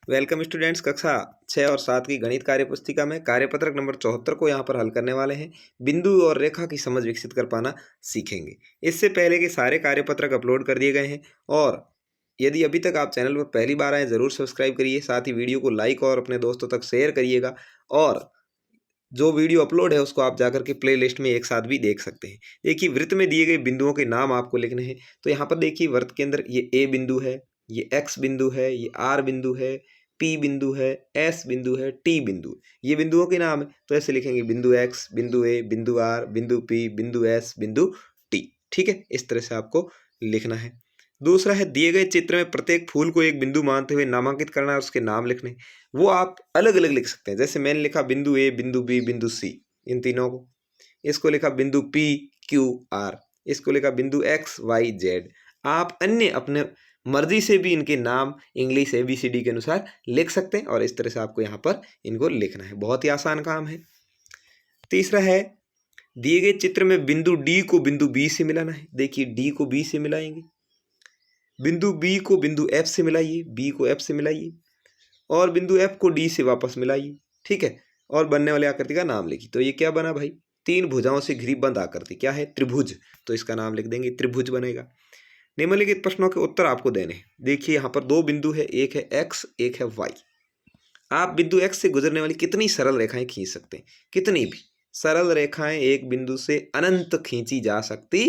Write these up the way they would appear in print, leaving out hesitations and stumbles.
Welcome students, कक्षा 6 और 7 की गणित कार्य पुस्तिका में कार्यपत्रक नंबर 74 को यहाँ पर हल करने वाले हैं। बिंदु और रेखा की समझ विकसित कर पाना सीखेंगे। इससे पहले के सारे कार्यपत्रक अपलोड कर दिए गए हैं और यदि अभी तक आप चैनल पर पहली बार आए ज़रूर सब्सक्राइब करिए, साथ ही वीडियो को लाइक और अपने दोस्तों तक शेयर करिएगा और जो वीडियो अपलोड है उसको आप जाकर के प्ले लिस्ट में एक साथ भी देख सकते हैं। देखिए, वृत्त में दिए गए बिंदुओं के नाम आपको लिखने हैं। तो यहाँ पर देखिए, वृत्त के अंदर ये ए बिंदु है, ये एक्स बिंदु है, ये आर बिंदु है, पी बिंदु है, एस बिंदु है, टी बिंदु। ये बिंदुओं के नाम है। तो ऐसे लिखेंगे बिंदु एक्स, बिंदु ए, बिंदु आर, बिंदु पी, बिंदु एस, बिंदु टी। ठीक है, इस तरह से आपको लिखना है। दूसरा है, दिए गए चित्र में प्रत्येक फूल को एक बिंदु मानते हुए नामांकित करना और उसके नाम लिखने। वो आप अलग अलग लिख सकते हैं। जैसे मैंने लिखा बिंदु ए, बिंदु बी, बिंदु सी, इन तीनों को। इसको लिखा बिंदु पी क्यू आर, इसको लिखा बिंदु एक्स वाई जेड। आप अन्य अपने मर्जी से भी इनके नाम इंग्लिश ABCD के अनुसार लिख सकते हैं और इस तरह से आपको यहाँ पर इनको लिखना है। बहुत ही आसान काम है। तीसरा है, दिए गए चित्र में बिंदु डी को बिंदु बी से मिलाना है। देखिए, डी को बी से मिलाएंगे, बिंदु बी को बिंदु एफ से मिलाइए, बी को एफ से मिलाइए और बिंदु एफ को डी से वापस मिलाइए। ठीक है, और बनने वाले आकृति का नाम लिखिए। तो ये क्या बना भाई? तीन भुजाओं से घिरी बंद आकृति। क्या है? त्रिभुज। तो इसका नाम लिख देंगे, त्रिभुज बनेगा। निम्नलिखित प्रश्नों के उत्तर आपको देने हैं। देखिए, यहाँ पर दो बिंदु है, एक है एक्स, एक है वाई। आप बिंदु एक्स से गुजरने वाली कितनी सरल रेखाएं खींच सकते हैं? कितनी भी सरल रेखाएं एक बिंदु से अनंत खींची जा सकती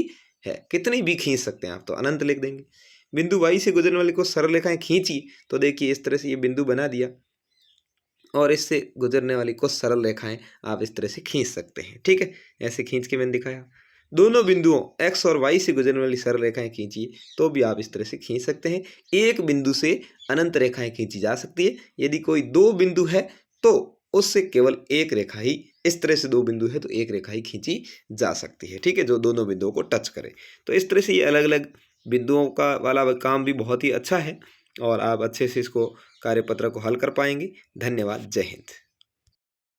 है। कितनी भी खींच सकते हैं आप, तो अनंत लिख देंगे। बिंदु वाई से गुजरने वाली को सरल रेखाएं खींची, तो देखिए इस तरह से ये बिंदु बना दिया और इससे गुजरने वाली को सरल रेखाएं आप इस तरह से खींच सकते हैं। ठीक है, ऐसे खींच के मैंने दिखाया। दोनों बिंदुओं एक्स और वाई से गुजरने वाली सरल रेखाएं खींचिए, तो भी आप इस तरह से खींच सकते हैं। एक बिंदु से अनंत रेखाएं खींची जा सकती है। यदि कोई दो बिंदु है तो उससे केवल एक रेखा ही, इस तरह से दो बिंदु है तो एक रेखा ही खींची जा सकती है। ठीक है, जो दोनों बिंदुओं को टच करे। तो इस तरह से ये अलग अलग बिंदुओं का वाला काम भी बहुत ही अच्छा है और आप अच्छे से इसको कार्यपत्र को हल कर पाएंगे। धन्यवाद। जय हिंद।